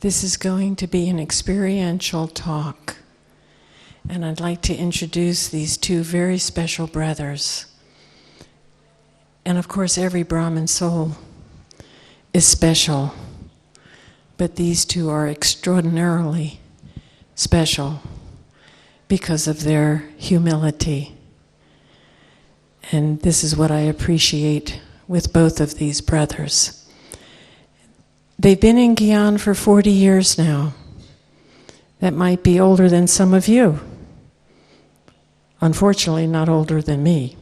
This is going to be an experiential talk, and I'd like to introduce these two very special brothers. And of course, every Brahmin soul is special, but these two are extraordinarily special because of their humility. And this is what I appreciate with both of these brothers. They've been in Gyan for 40 years now. That might be older than some of you. Unfortunately, not older than me.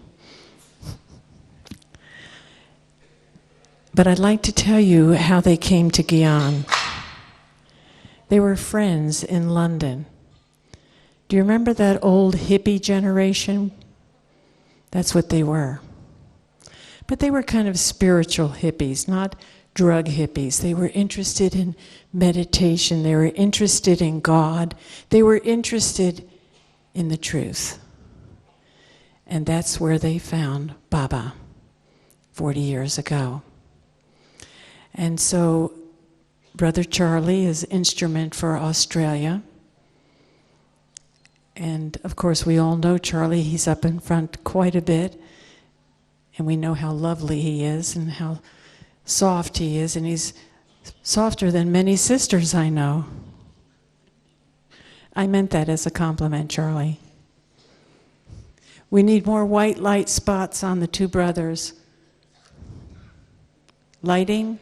But I'd like to tell you how they came to Gyan. They were friends in London. Do you remember that old hippie generation? That's what they were. But they were kind of spiritual hippies, not drug hippies. They were interested in meditation. They were interested in God. They were interested in the truth. And that's where they found Baba 40 years ago. And so Brother Charlie is instrument for Australia. And of course we all know Charlie. He's up in front quite a bit. And we know how lovely he is and how soft he is, and he's softer than many sisters I know. I meant that as a compliment, Charlie. We need more white light spots on the two brothers. Lighting.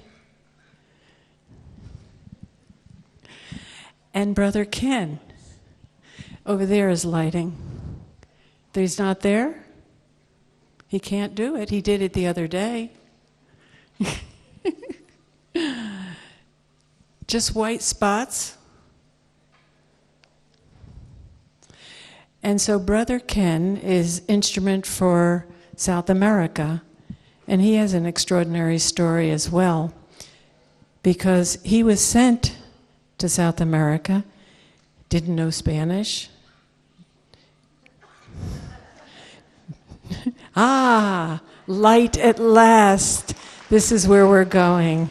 And Brother Ken. Over there is lighting. He's not there? He can't do it. He did it the other day. Just white spots. And so Brother Ken is instrument for South America, and he has an extraordinary story as well, because he was sent to South America, didn't know Spanish. Light at last. This is where we're going.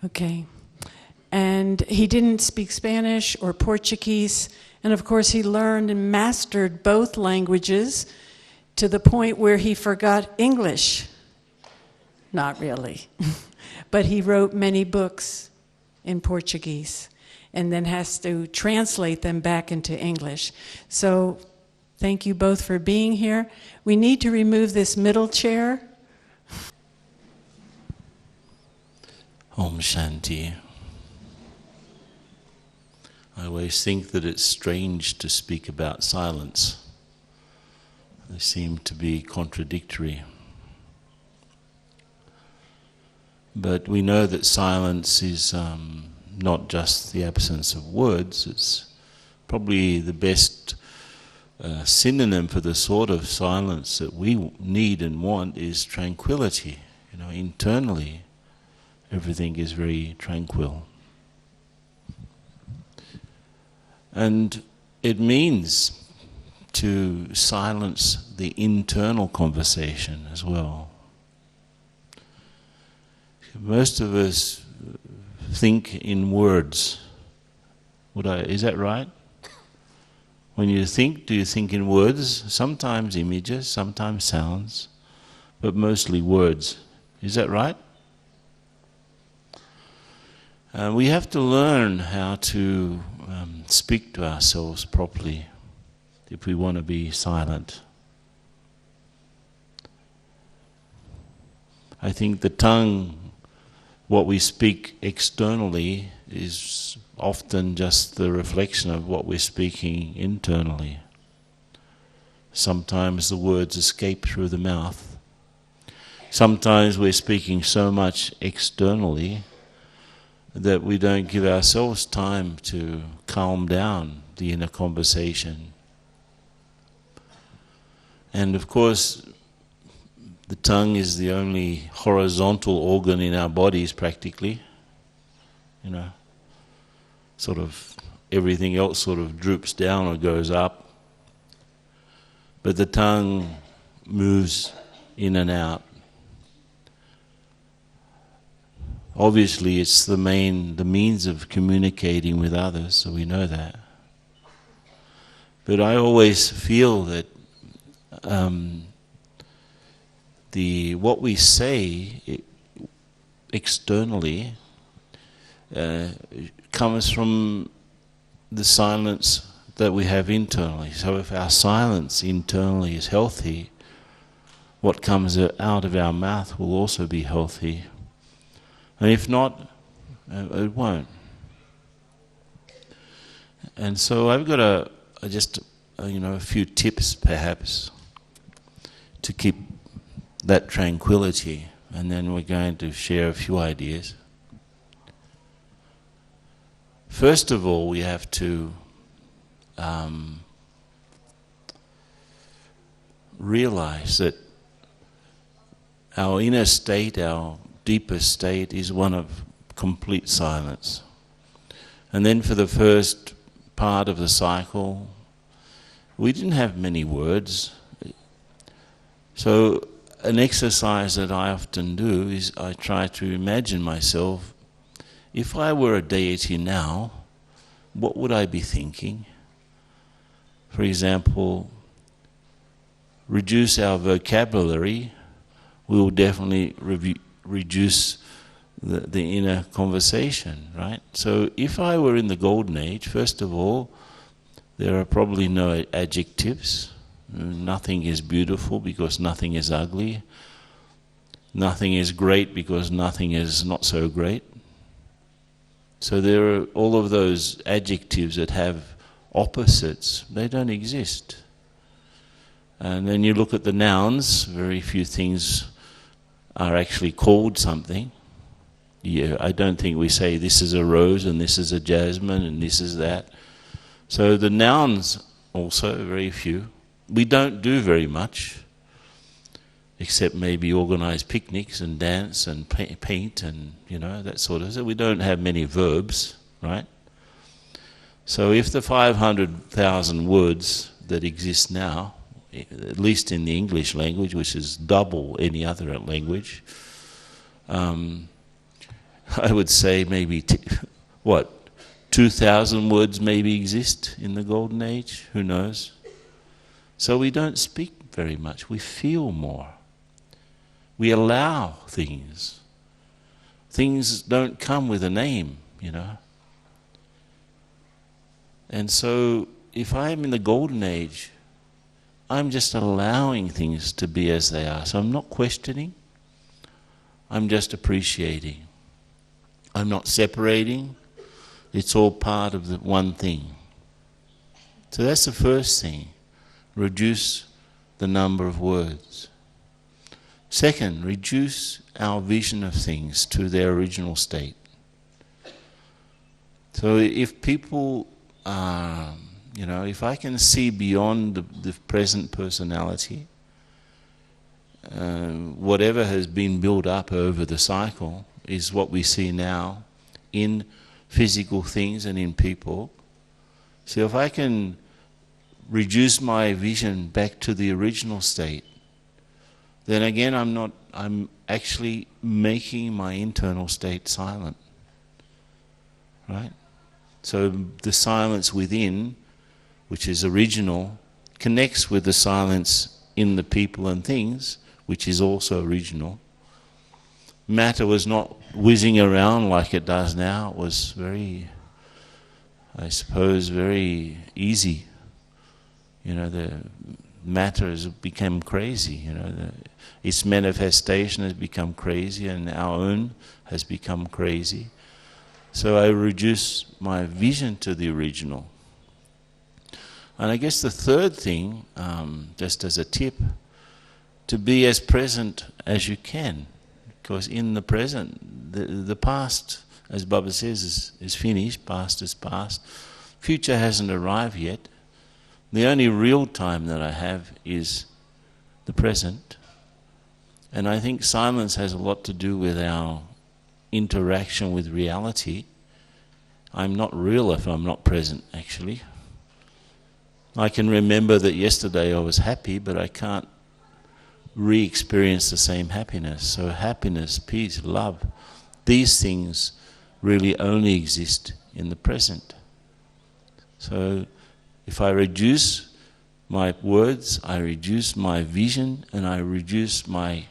Okay. And he didn't speak Spanish or Portuguese. And of course he learned and mastered both languages to the point where he forgot English. Not really. But he wrote many books in Portuguese and then has to translate them back into English. So thank you both for being here. We need to remove this middle chair. Om Shanti. I always think that it's strange to speak about silence. They seem to be contradictory. But we know that silence is not just the absence of words. It's probably the best synonym for the sort of silence that we need and want is tranquility. Internally, everything is very tranquil. And it means to silence the internal conversation as well. Most of us think in words. Is that right? When you think, do you think in words? Sometimes images, sometimes sounds, but mostly words. Is that right? We have to learn how to speak to ourselves properly if we want to be silent. I think the tongue, what we speak externally, is often just the reflection of what we're speaking internally. Sometimes the words escape through the mouth. Sometimes we're speaking so much externally that we don't give ourselves time to calm down the inner conversation. And of course, the tongue is the only horizontal organ in our bodies practically. Sort of everything else sort of droops down or goes up. But the tongue moves in and out. Obviously, it's the means of communicating with others, so we know that. But I always feel that what we say externally comes from the silence that we have internally. So if our silence internally is healthy, what comes out of our mouth will also be healthy. And if not, it won't. And so I've got a few tips perhaps to keep that tranquility, and then we're going to share a few ideas. First of all, we have to realize that our inner state, our deepest state, is one of complete silence. And then for the first part of the cycle, we didn't have many words. So an exercise that I often do is I try to imagine myself, if I were a deity now, what would I be thinking? For example, reduce our vocabulary, we will definitely reduce the inner conversation, right? So if I were in the Golden Age, first of all, there are probably no adjectives. Nothing is beautiful because nothing is ugly. Nothing is great because nothing is not so great. So there are all of those adjectives that have opposites, they don't exist. And then you look at the nouns, very few things are actually called something. Yeah, I don't think we say this is a rose and this is a jasmine and this is that. So the nouns also, very few. We don't do very much, except maybe organize picnics and dance and paint and, that sort of. So we don't have many verbs, right? So if the 500,000 words that exist now, at least in the English language, which is double any other language, I would say maybe, 2,000 words maybe exist in the Golden Age? Who knows? So we don't speak very much, we feel more. We allow things. Things don't come with a name, And so if I'm in the Golden Age, I'm just allowing things to be as they are. So I'm not questioning, I'm just appreciating. I'm not separating, it's all part of the one thing. So that's the first thing, reduce the number of words. Second, reduce our vision of things to their original state. So if people are, if I can see beyond the present personality, whatever has been built up over the cycle is what we see now in physical things and in people. So if I can reduce my vision back to the original state, then again I'm actually making my internal state silent. Right? So the silence within, which is original, connects with the silence in the people and things, which is also original. Matter was not whizzing around like it does now. It was very easy. The matter has become crazy. Its manifestation has become crazy, and our own has become crazy. So I reduce my vision to the original. And I guess the third thing, just as a tip, to be as present as you can. Because in the present, the past, as Baba says, is finished, past is past. Future hasn't arrived yet. The only real time that I have is the present. And I think silence has a lot to do with our interaction with reality. I'm not real if I'm not present, actually. I can remember that yesterday I was happy, but I can't re-experience the same happiness. So happiness, peace, love, these things really only exist in the present. So if I reduce my words, I reduce my vision, and I reduce my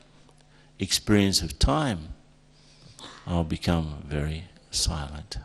experience of time, I'll become very silent.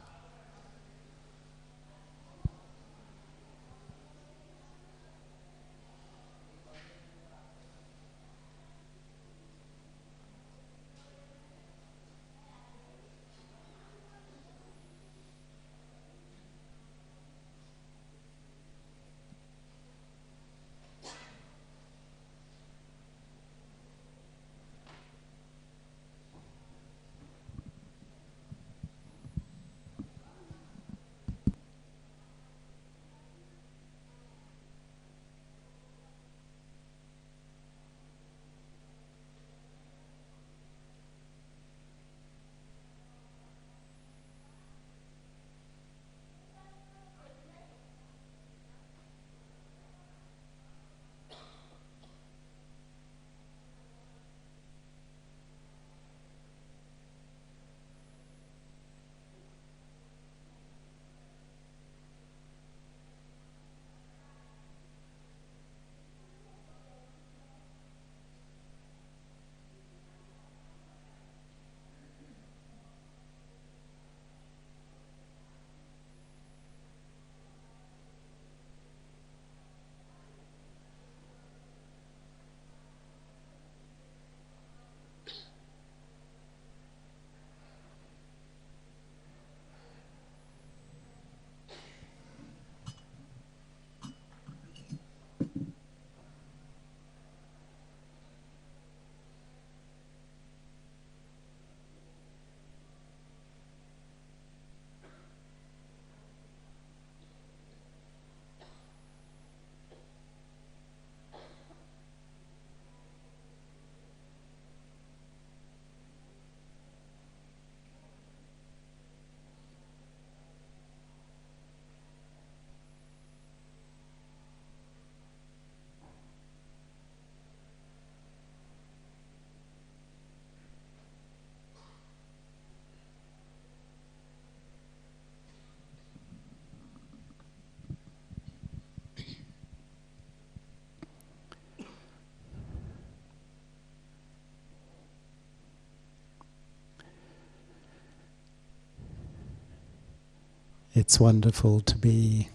It's wonderful to be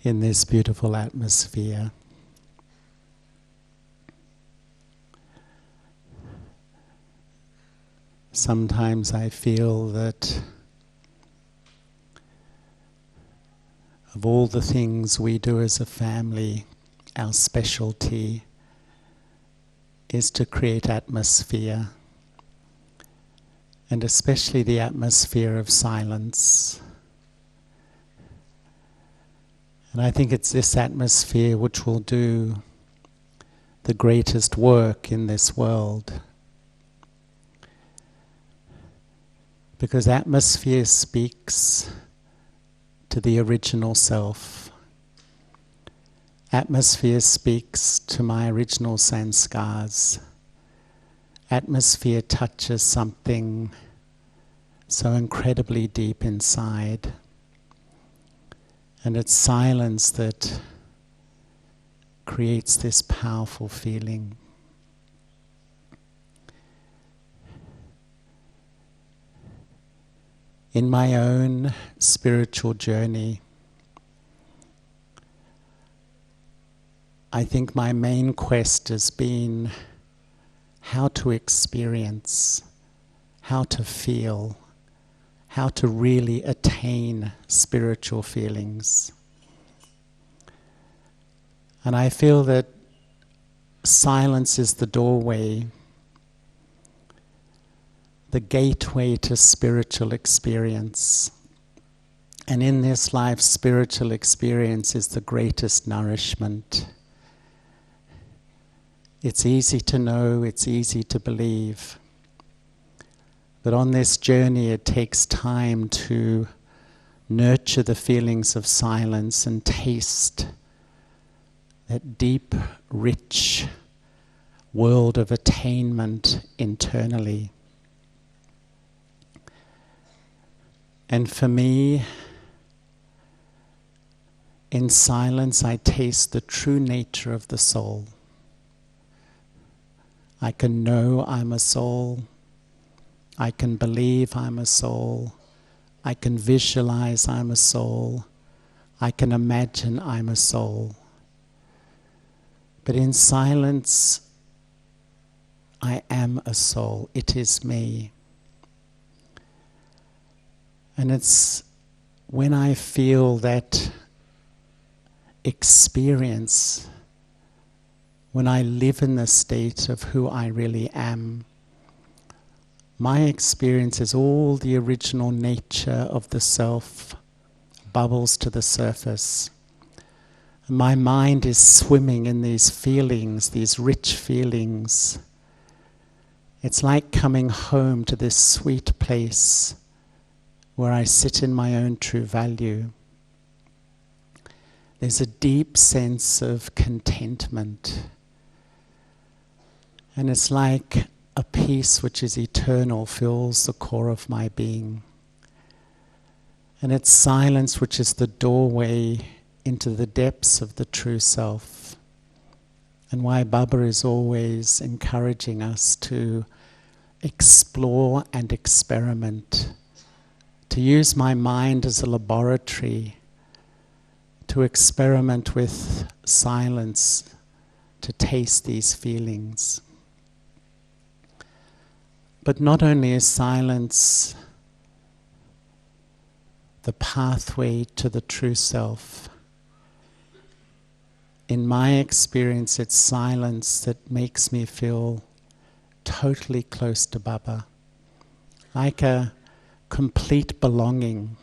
in this beautiful atmosphere. Sometimes I feel that of all the things we do as a family, our specialty is to create atmosphere, and especially the atmosphere of silence. And I think it's this atmosphere which will do the greatest work in this world. Because atmosphere speaks to the original self. Atmosphere speaks to my original sanskars. Atmosphere touches something so incredibly deep inside. And it's silence that creates this powerful feeling. In my own spiritual journey, I think my main quest has been how to experience, how to feel, how to really attain spiritual feelings. And I feel that silence is the doorway, the gateway to spiritual experience. And in this life, spiritual experience is the greatest nourishment. It's easy to know, it's easy to believe. But on this journey, it takes time to nurture the feelings of silence and taste that deep, rich world of attainment internally. And for me, in silence, I taste the true nature of the soul. I can know I'm a soul. I can believe I'm a soul. I can visualize I'm a soul. I can imagine I'm a soul. But in silence, I am a soul. It is me. And it's when I feel that experience, when I live in the state of who I really am, my experience is all the original nature of the self bubbles to the surface. My mind is swimming in these feelings, these rich feelings. It's like coming home to this sweet place where I sit in my own true value. There's a deep sense of contentment. And it's like a peace which is eternal fills the core of my being. And it's silence which is the doorway into the depths of the true self. And why Baba is always encouraging us to explore and experiment, to use my mind as a laboratory, to experiment with silence, to taste these feelings. But not only is silence the pathway to the true self, in my experience, it's silence that makes me feel totally close to Baba, like a complete belonging,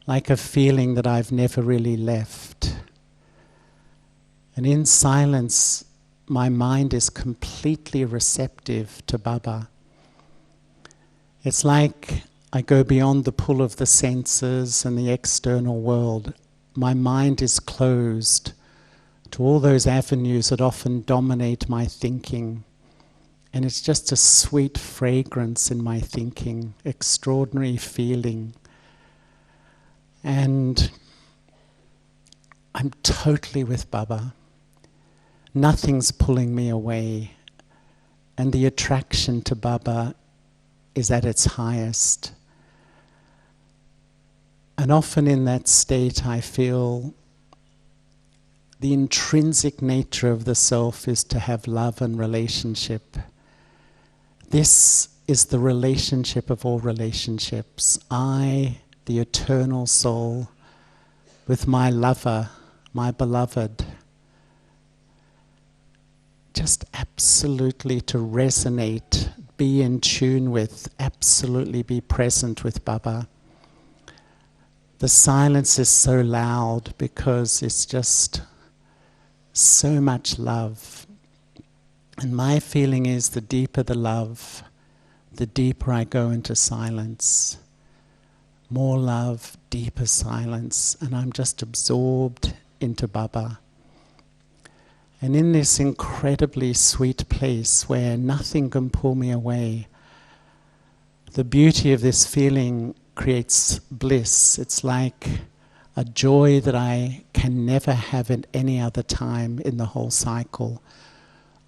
like a feeling that I've never really left. And in silence, my mind is completely receptive to Baba. It's like I go beyond the pull of the senses and the external world. My mind is closed to all those avenues that often dominate my thinking. And it's just a sweet fragrance in my thinking, extraordinary feeling. And I'm totally with Baba. Nothing's pulling me away. And the attraction to Baba is at its highest. And often in that state I feel the intrinsic nature of the self is to have love and relationship. This is the relationship of all relationships. I, the eternal soul, with my lover, my beloved, just absolutely to resonate, be in tune with, absolutely be present with Baba. The silence is so loud because it's just so much love. And my feeling is the deeper the love, the deeper I go into silence. More love, deeper silence, and I'm just absorbed into Baba. And in this incredibly sweet place where nothing can pull me away, the beauty of this feeling creates bliss. It's like a joy that I can never have at any other time in the whole cycle.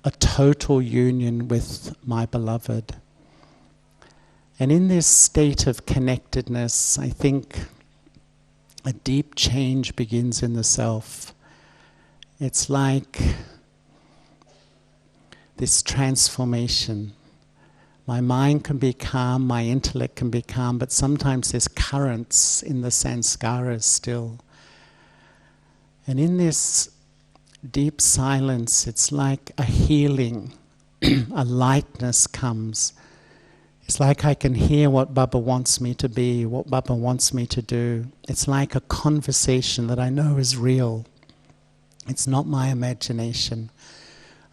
A total union with my beloved. And in this state of connectedness, I think a deep change begins in the self. It's like this transformation. My mind can be calm, my intellect can be calm, but sometimes there's currents in the sanskaras still. And in this deep silence, it's like a healing, a lightness comes. It's like I can hear what Baba wants me to be, what Baba wants me to do. It's like a conversation that I know is real. It's not my imagination.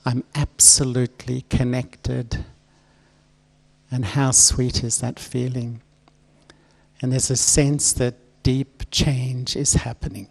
I'm absolutely connected. And how sweet is that feeling? And there's a sense that deep change is happening.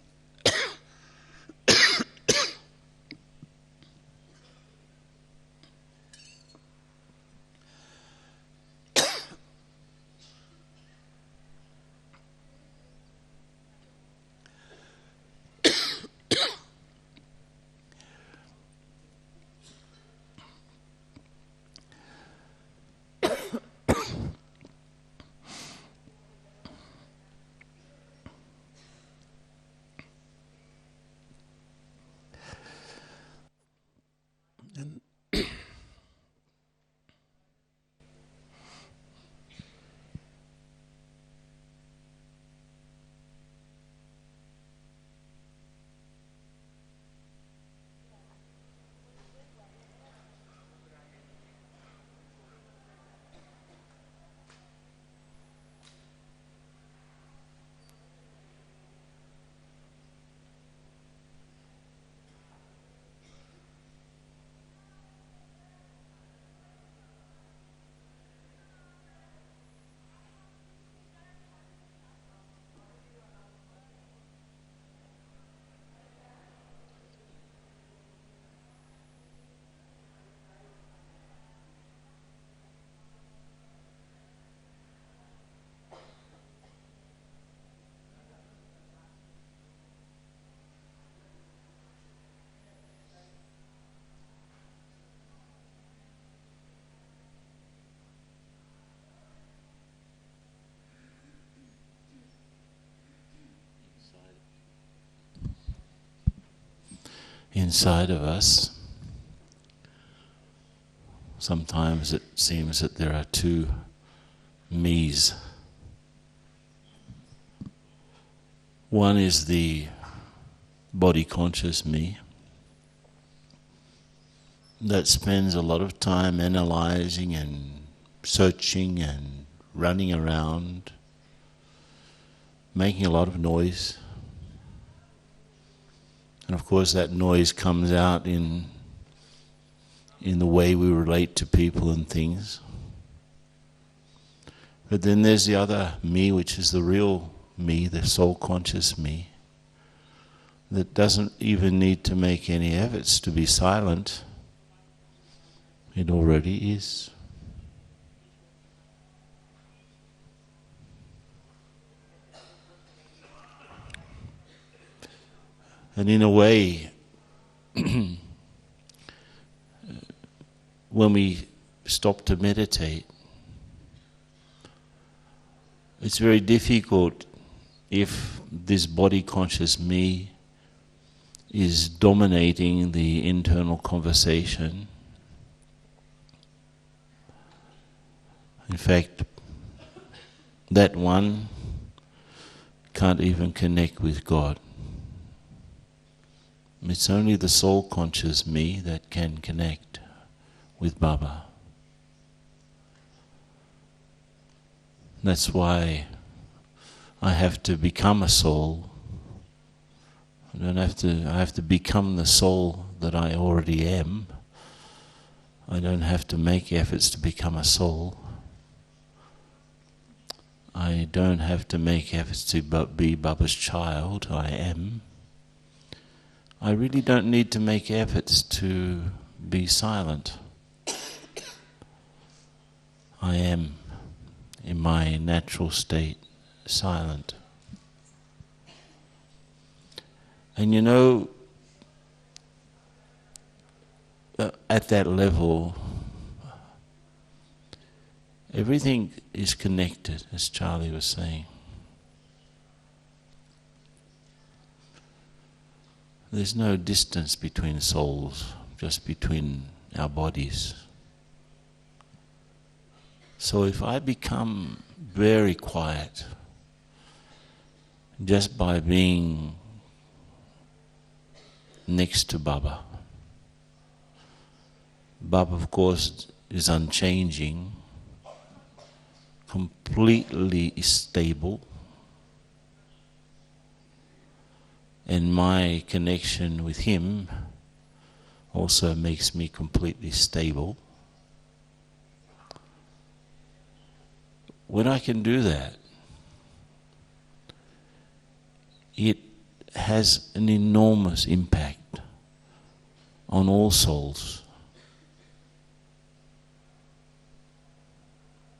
inside of us. Sometimes it seems that there are two me's. One is the body-conscious me that spends a lot of time analyzing and searching and running around, making a lot of noise. And of course that noise comes out in the way we relate to people and things. But then there's the other me, which is the real me, the soul-conscious me, that doesn't even need to make any efforts to be silent. It already is. And in a way, when we stop to meditate, it's very difficult if this body-conscious me is dominating the internal conversation. In fact, that one can't even connect with God. It's only the soul-conscious me that can connect with Baba. That's why I have to become a soul. I have to become the soul that I already am. I don't have to make efforts to become a soul. I don't have to make efforts to be Baba's child. I am. I really don't need to make efforts to be silent. I am, in my natural state, silent. And you know, at that level, everything is connected, as Charlie was saying. There's no distance between souls, just between our bodies. So if I become very quiet, just by being next to Baba, Baba of course is unchanging, completely stable, and my connection with him also makes me completely stable. When I can do that, it has an enormous impact on all souls,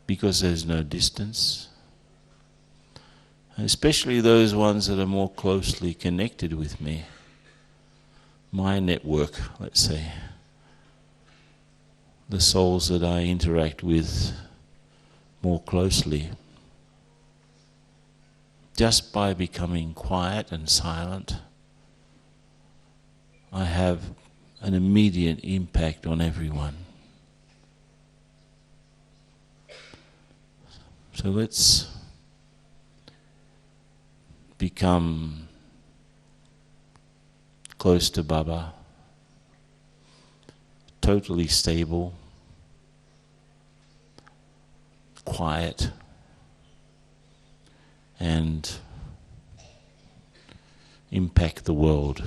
because there's no distance, especially those ones that are more closely connected with me, my network, let's say, the souls that I interact with more closely. Just by becoming quiet and silent, I have an immediate impact on everyone. So let's become close to Baba, totally stable, quiet, and impact the world.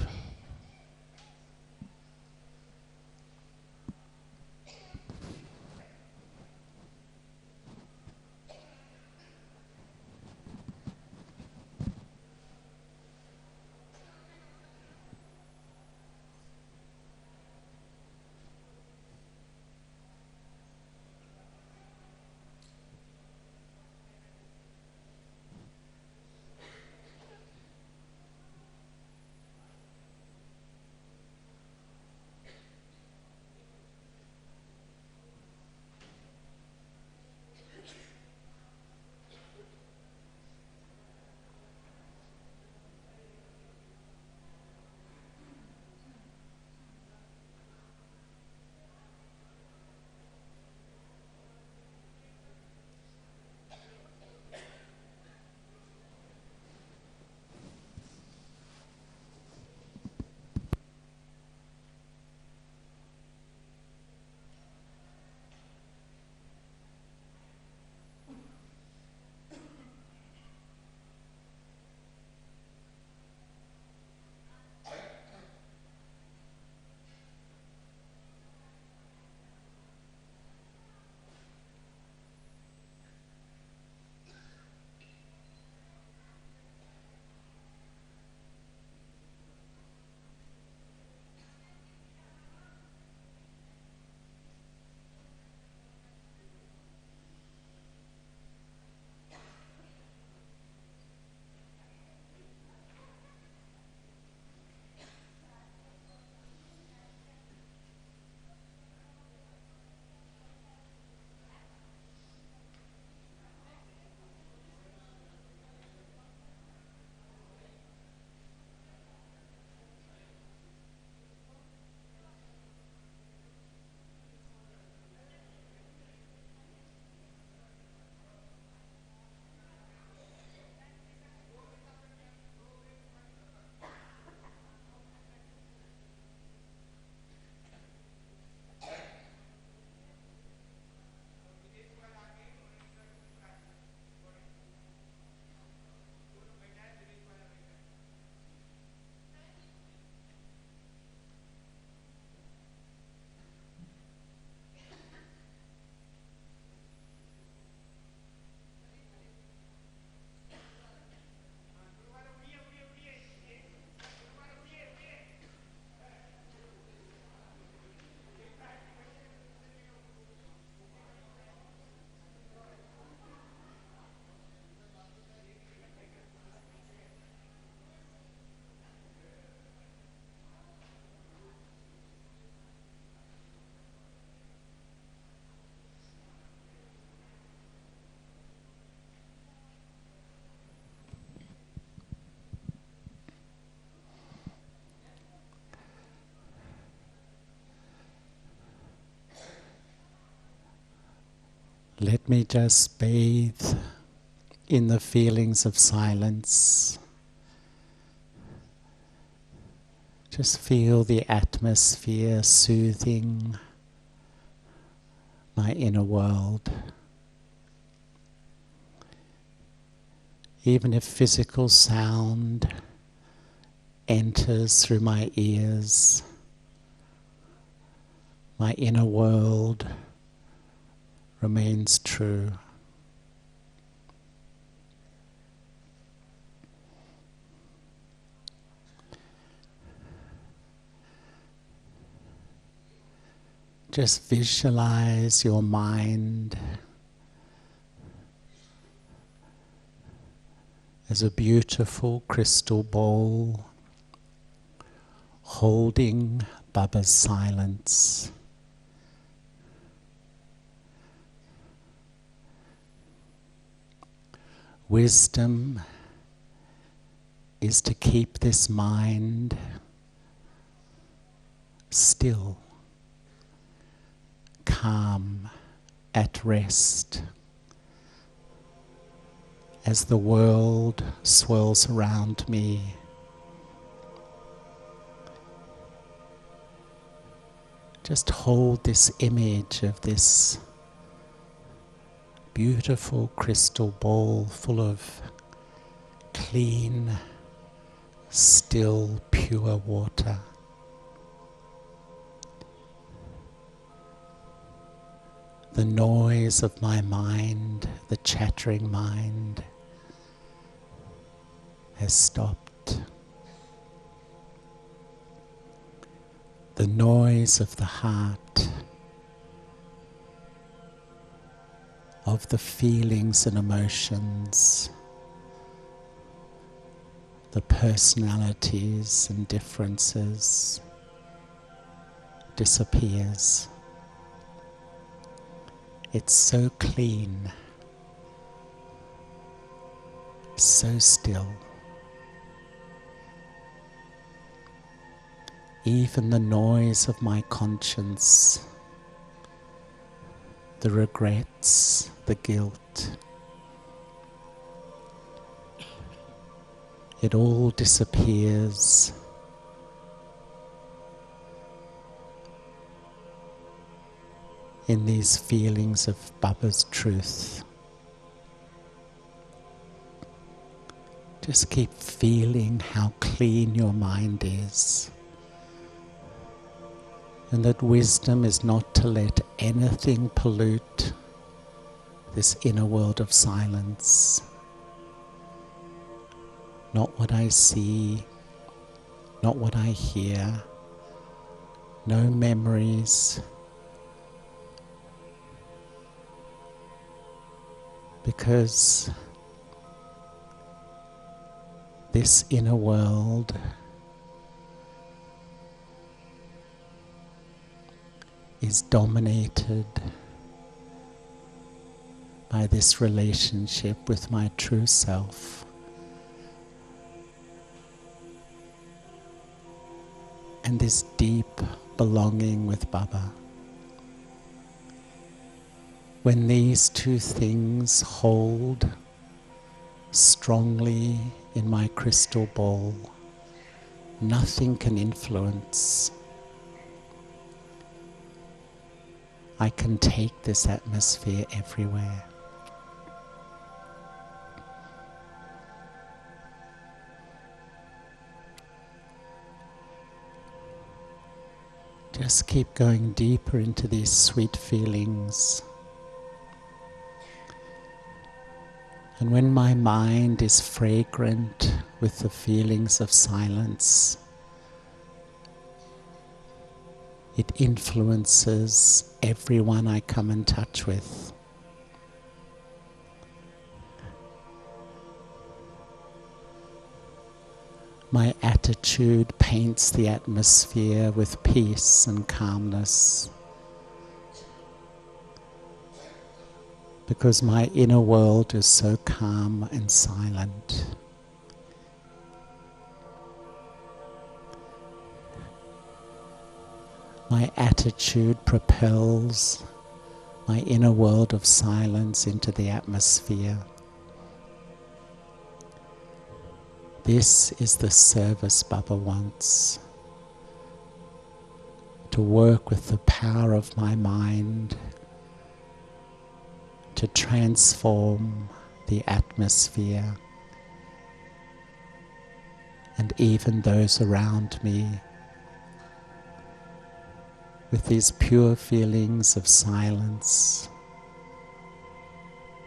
Let me just bathe in the feelings of silence. Just feel the atmosphere soothing my inner world. Even if physical sound enters through my ears, my inner world remains true. Just visualize your mind as a beautiful crystal bowl holding Baba's silence. Wisdom is to keep this mind still, calm, at rest, as the world swirls around me. Just hold this image of this beautiful crystal bowl full of clean, still, pure water. The noise of my mind, the chattering mind, has stopped. The noise of the heart, of the feelings and emotions, the personalities and differences, disappears. It's so clean, so still. Even the noise of my conscience, the regrets, the guilt, it all disappears. In these feelings of Baba's truth. Just keep feeling how clean your mind is. And that wisdom is not to let anything pollute this inner world of silence. Not what I see, not what I hear, no memories. Because this inner world is dominated by this relationship with my true self. And this deep belonging with Baba. When these two things hold strongly in my crystal ball, nothing can influence. I can take this atmosphere everywhere. Just keep going deeper into these sweet feelings. And when my mind is fragrant with the feelings of silence, it influences everyone I come in touch with. My attitude paints the atmosphere with peace and calmness. Because my inner world is so calm and silent. My attitude propels my inner world of silence into the atmosphere. This is the service Baba wants. To work with the power of my mind to transform the atmosphere and even those around me with these pure feelings of silence,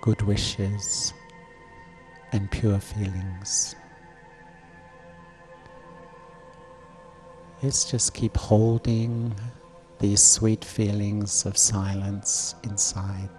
good wishes, and pure feelings. Let's just keep holding these sweet feelings of silence inside.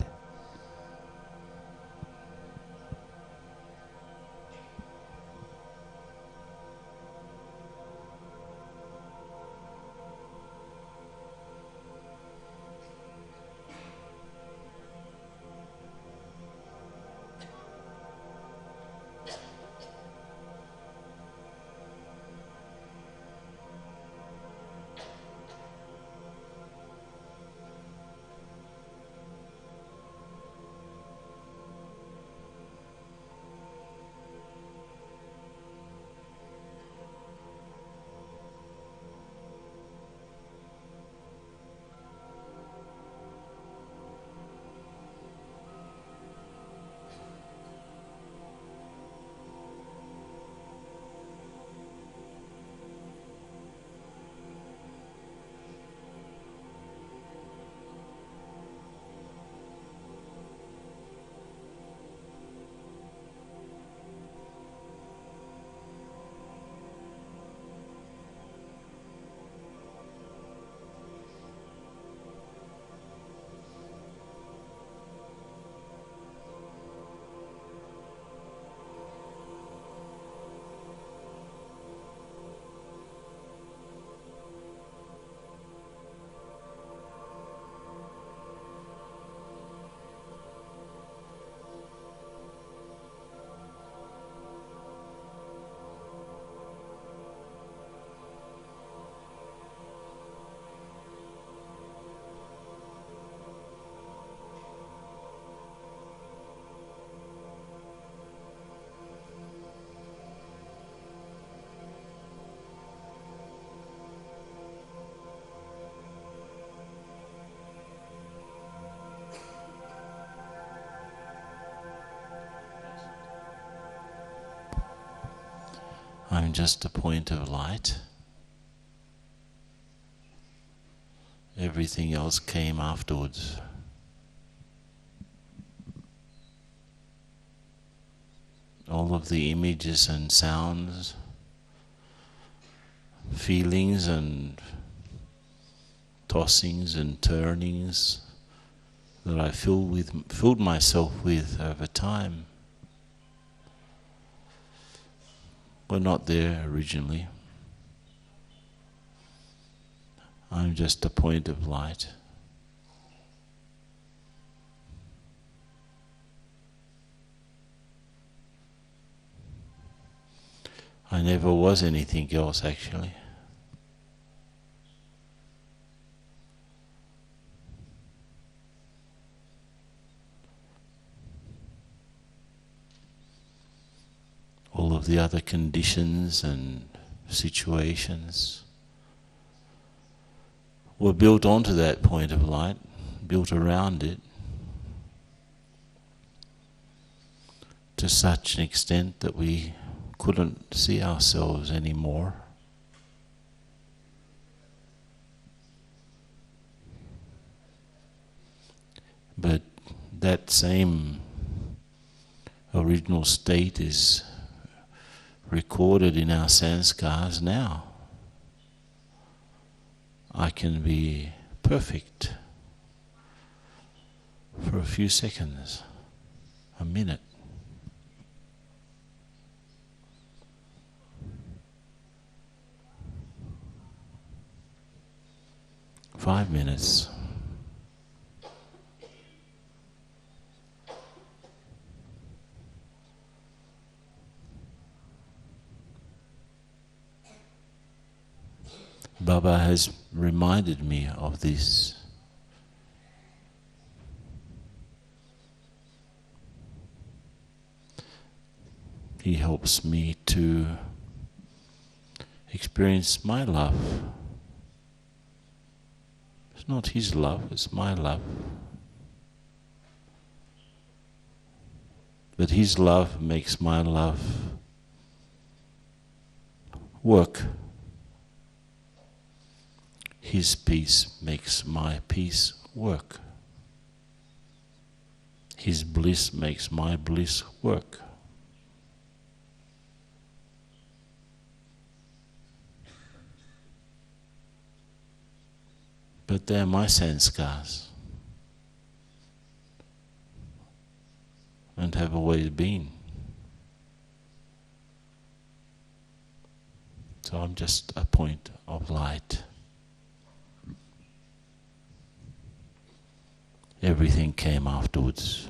I'm just a point of light. Everything else came afterwards. All of the images and sounds, feelings and tossings and turnings that I filled myself with over time were not there originally. I'm just a point of light. I never was anything else, actually. All of the other conditions and situations were built onto that point of light, built around it, to such an extent that we couldn't see ourselves anymore. But that same original state is recorded in our sanskars now. I can be perfect for a few seconds, a minute. Five minutes. Baba has reminded me of this. He helps me to experience my love. It's not his love, it's my love. But his love makes my love work. His peace makes my peace work. His bliss makes my bliss work. But they're my sanskars, and have always been. So I'm just a point of light. Everything came afterwards.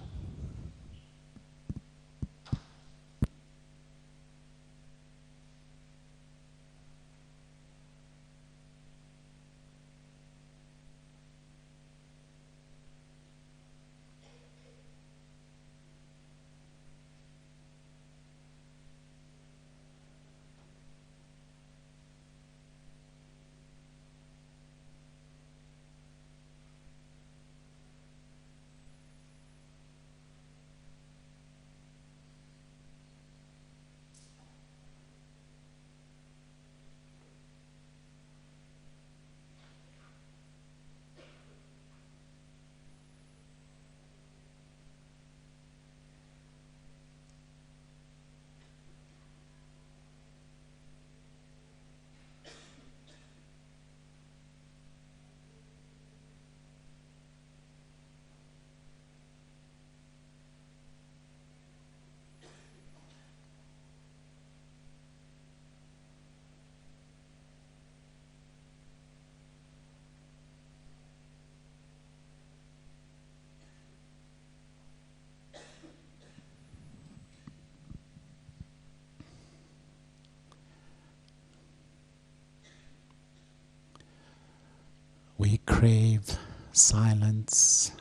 We crave silence,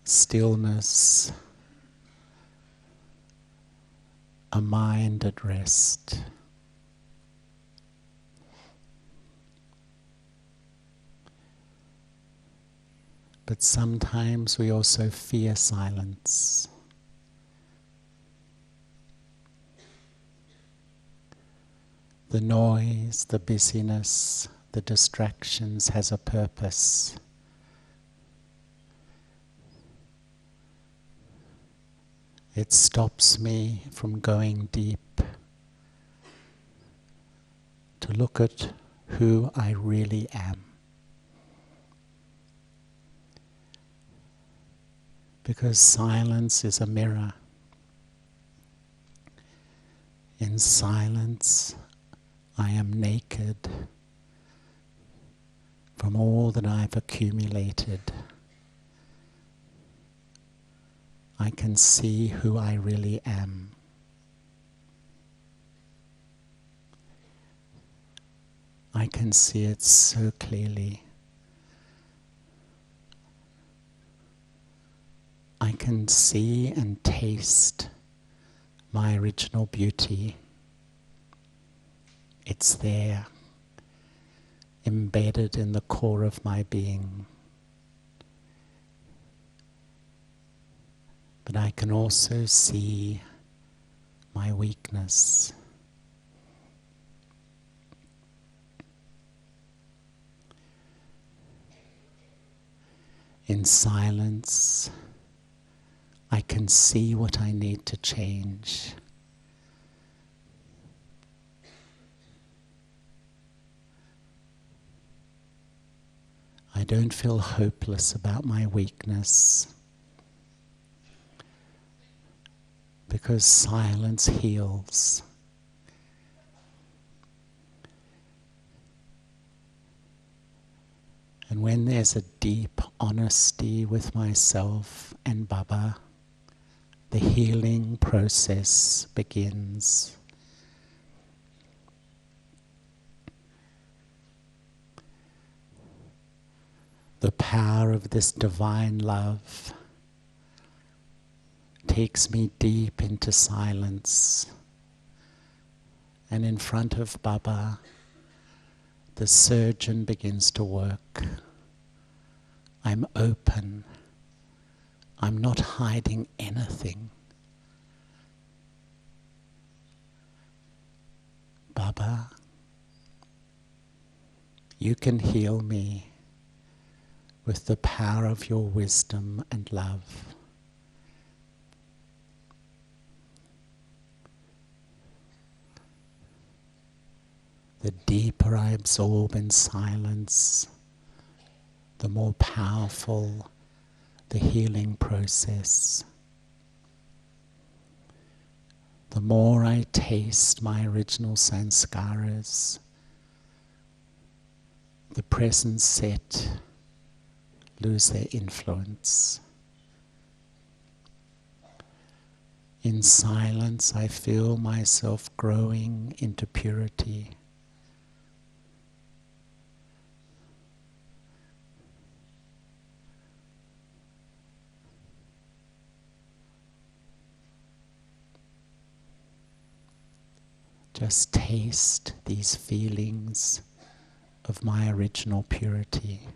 stillness, a mind at rest. But sometimes we also fear silence. The noise, the busyness, the distractions has a purpose. It stops me from going deep to look at who I really am. Because silence is a mirror. In silence, I am naked from all that I've accumulated. I can see who I really am. I can see it so clearly. I can see and taste my original beauty. It's there, embedded in the core of my being. But I can also see my weakness. In silence, I can see what I need to change. I don't feel hopeless about my weakness, because silence heals. And when there's a deep honesty with myself and Baba, the healing process begins. The power of this divine love takes me deep into silence. And in front of Baba, the surgeon begins to work. I'm open. I'm not hiding anything. Baba, you can heal me with the power of your wisdom and love. The deeper I absorb in silence, the more powerful the healing process. The more I taste my original sanskaras, the present set lose their influence. In silence, I feel myself growing into purity. Just taste these feelings of my original purity.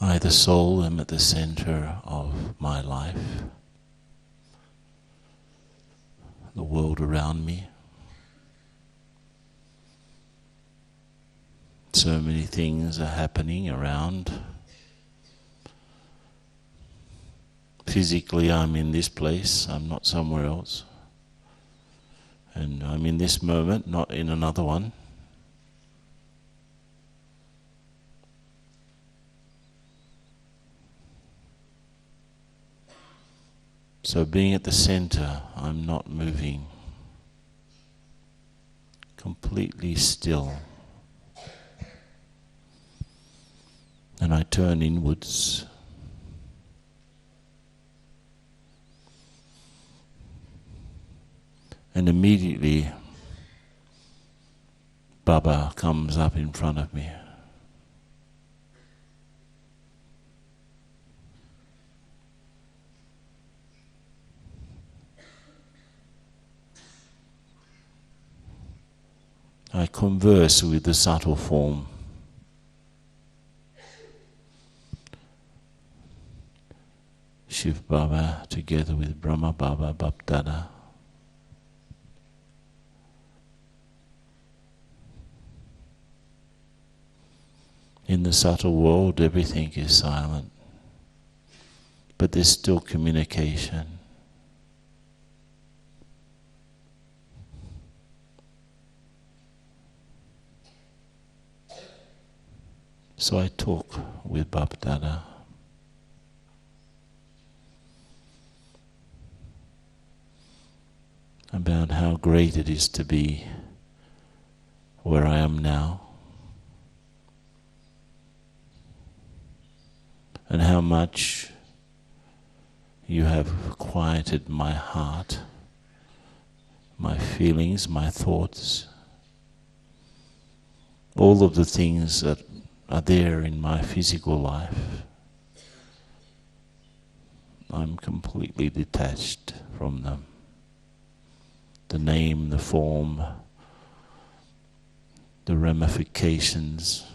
I, the soul, am at the center of my life, the world around me. So many things are happening around. Physically, I'm in this place, I'm not somewhere else. And I'm in this moment, not in another one. So being at the center, I'm not moving. Completely still. And I turn inwards. And immediately, Baba comes up in front of me. I converse with the subtle form. Shiv Baba together with Brahma Baba Bapdada. In the subtle world, everything is silent, but there's still communication. So I talk with Bapdada. About how great it is to be where I am now, and how much you have quieted my heart, my feelings, my thoughts. all of the things that are there in my physical life, I'm completely detached from them. The name, the form, the ramifications,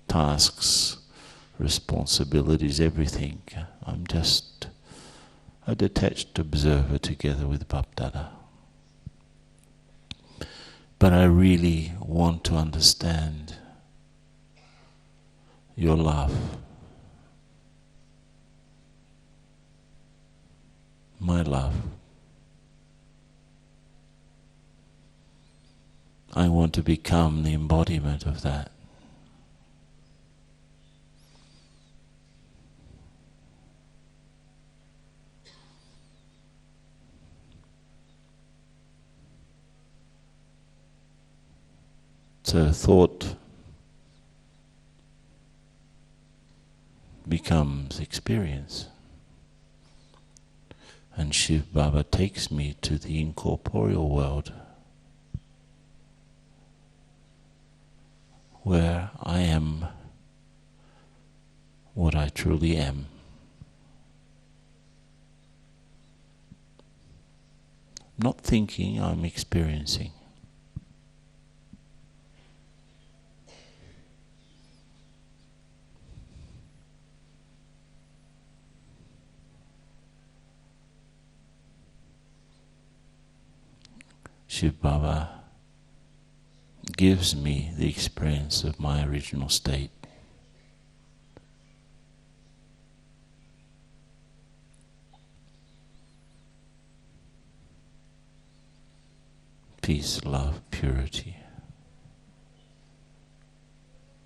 tasks, responsibilities, everything. I'm just a detached observer together with Bapdada. But I really want to understand your love, my love. I want to become the embodiment of that. So thought becomes experience. And Shiv Baba takes me to the incorporeal world, where I am what I truly am. Not thinking, I'm experiencing. Shiv Baba gives me the experience of my original state. Peace, love, purity,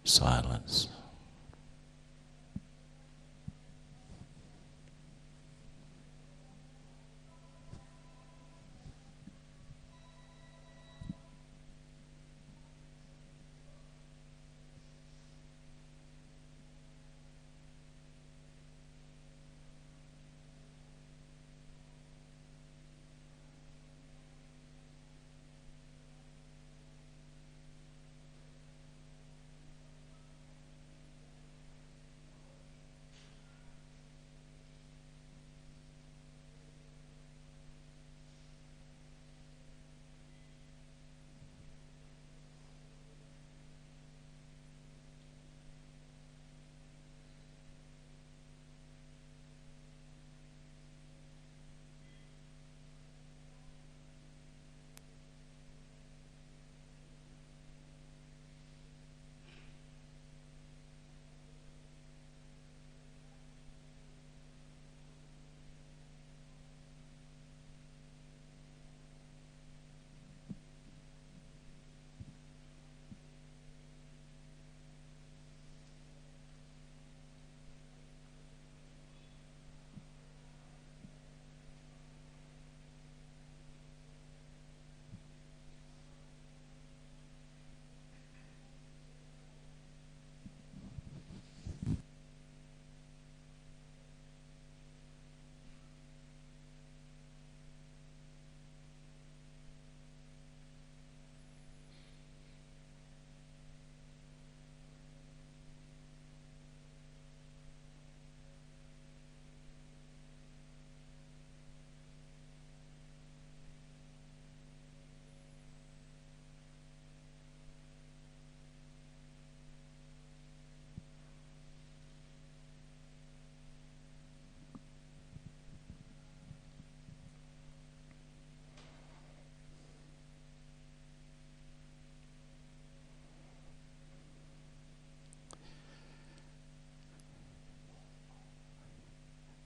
silence.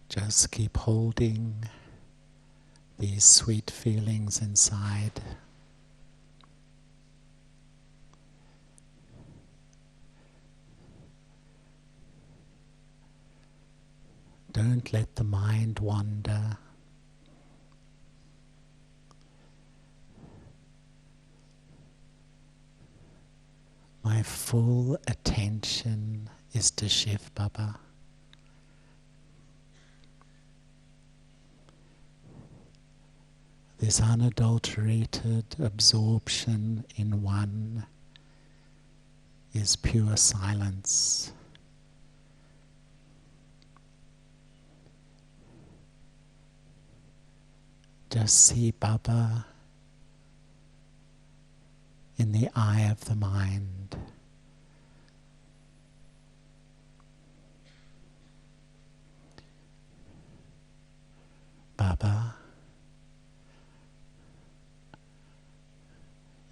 Just keep holding these sweet feelings inside. Don't let the mind wander. My full attention is to Shiv Baba. this unadulterated absorption in one is pure silence. Just see Baba in the eye of the mind. Baba,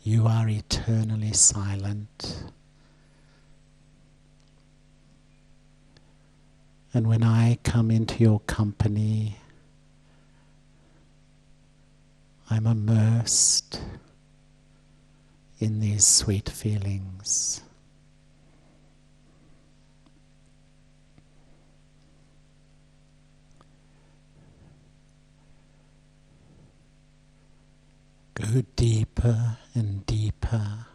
you are eternally silent. And when I come into your company, I'm immersed in these sweet feelings. Go deeper and deeper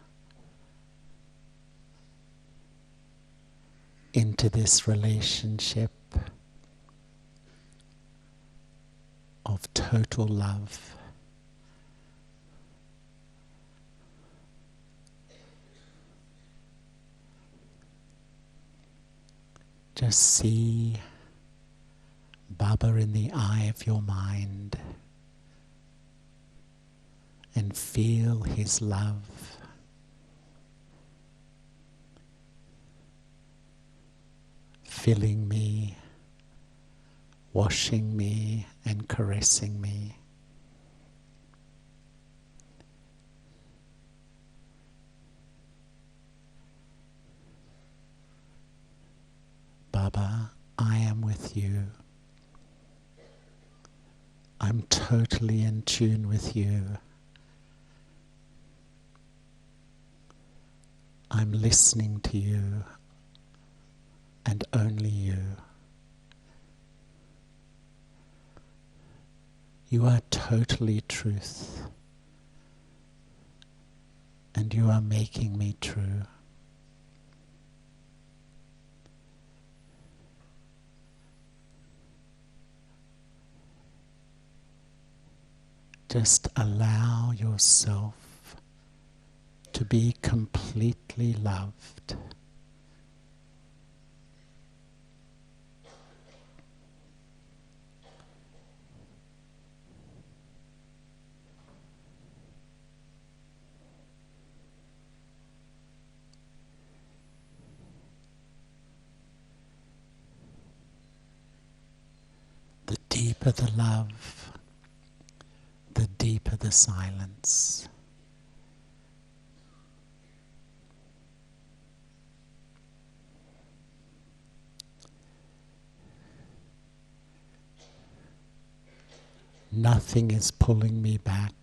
into this relationship of total love. Just see Baba in the eye of your mind and feel his love. Filling me, washing me and caressing me. Baba, I am with you. I'm totally in tune with you. I'm listening to you and only you. You are totally truth, and you are making me true. Just allow yourself to be completely loved. The deeper the love, the deeper the silence. Nothing is pulling me back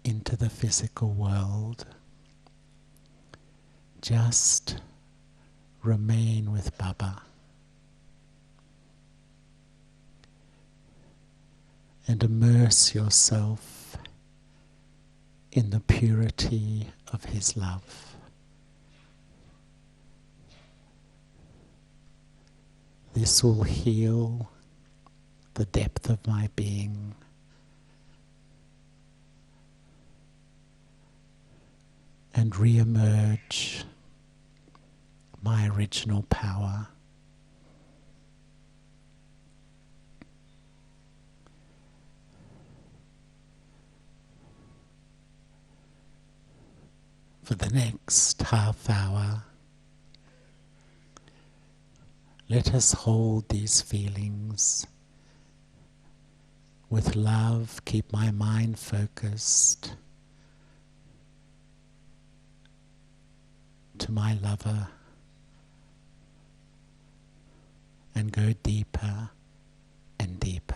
into the physical world. Just remain with Baba and immerse yourself in the purity of his love. This will heal the depth of my being and re-emerge my original power. For the next half hour, let us hold these feelings. With love, keep my mind focused to my lover and go deeper and deeper.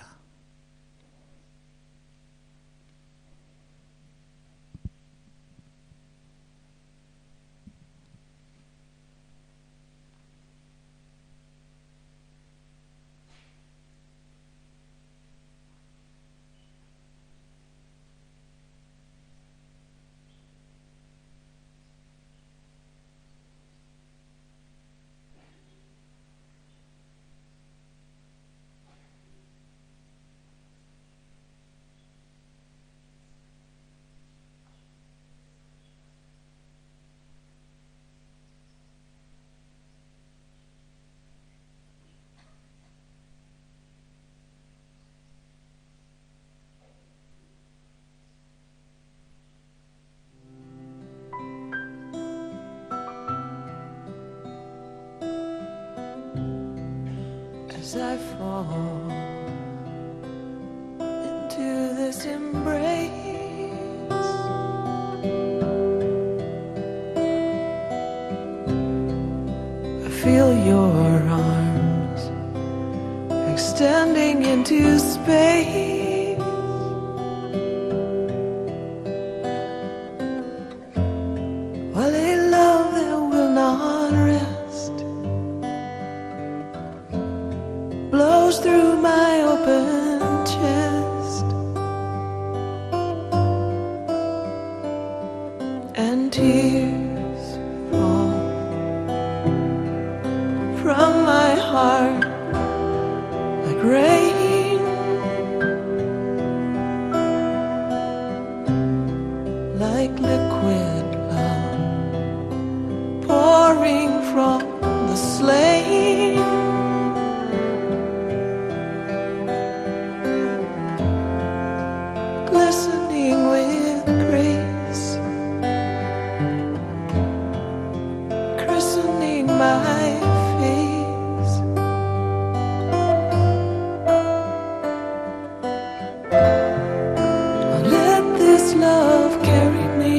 fall into this embrace. I feel your arms extending into space. While a love that will not rest blows through my open chest, and tears fall from my heart like rain, like liquid love pouring from the slain. Glistening with grace, christening my face. Let this love carry me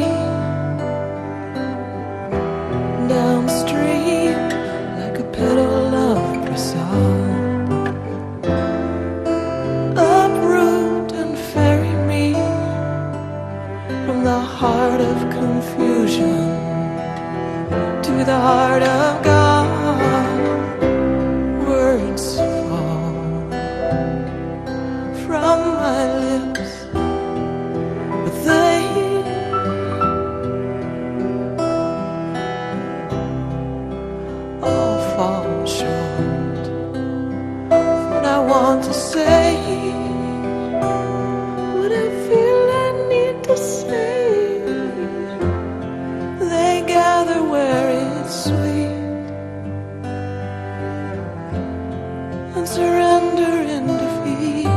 downstream like a petal of prasad. Uproot and ferry me from the heart of confusion to the heart of God. Words fall from my lips, but they all fall short of what I want to say, what I feel I need to say. They gather where it's sweet and surrender in defeat.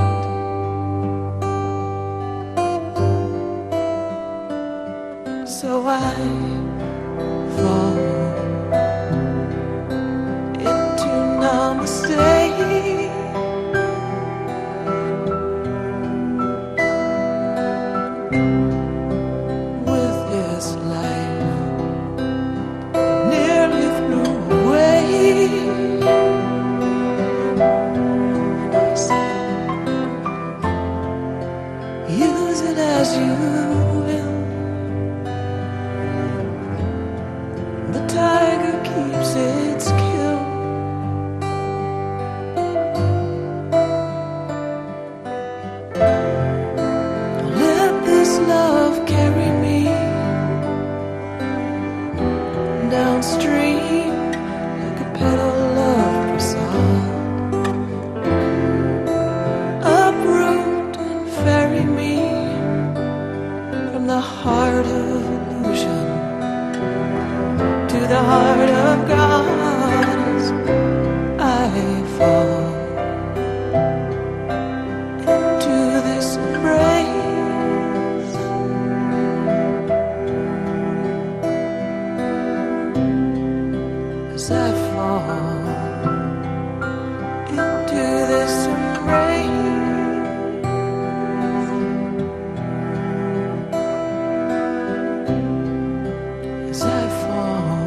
So I fall into namaste. With this life nearly threw away, and I said, use it as you will. The tiger keeps its kill. Let this love carry me downstream like a petal of prasad. Uproot and ferry me from the heart of illusion to the heart of God. As I fall into this embrace, as I fall into this embrace, as I fall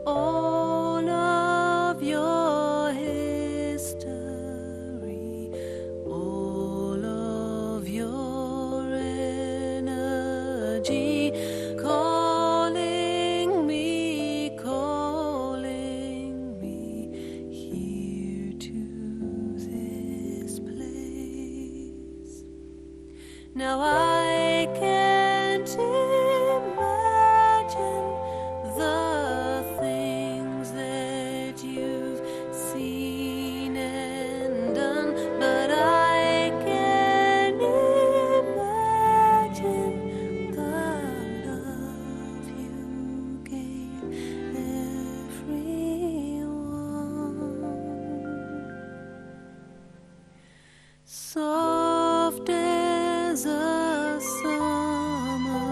all of your history, all of your energy, calling me here to this place. Now I can't imagine the things that you've seen and done, but I can imagine the love you gave everyone. Soft as a summer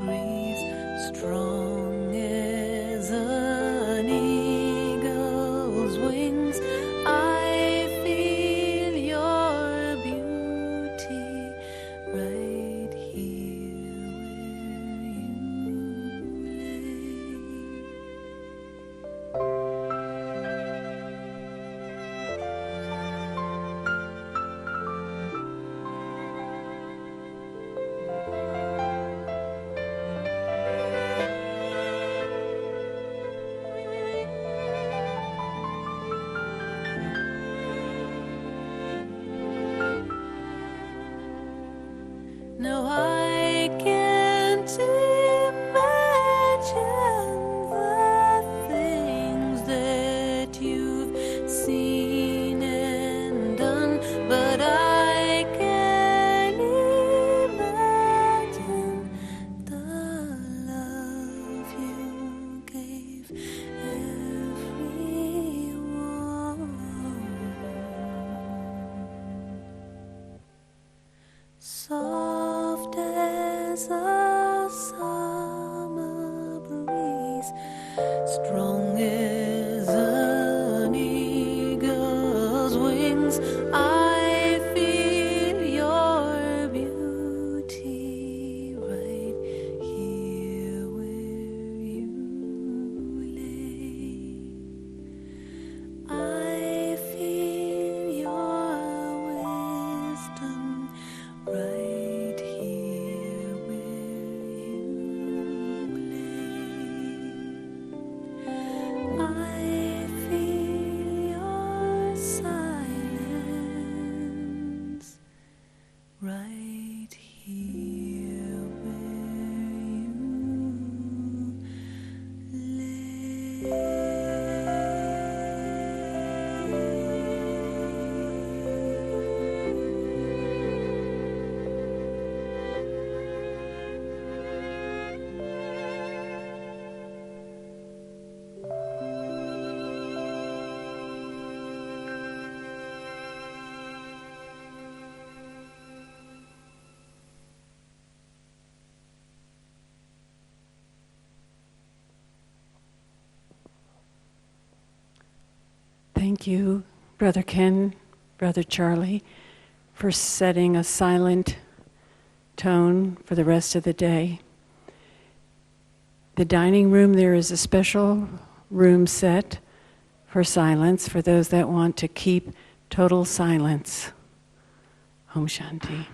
breeze, strong as an eagle's wings, I feel your beauty right here Now I can't imagine the things that you've seen and done, but I can imagine the love you gave everyone. Soft as a summer breeze, strong as an eagle's wings, I feel your beauty right here where you lay. I feel your wisdom right here where you lay. I feel your silence right here where you Thank you, Brother Ken, Brother Charlie, for setting a silent tone for the rest of the day. The dining room, there is a special room set for silence for those that want to keep total silence. Om Shanti.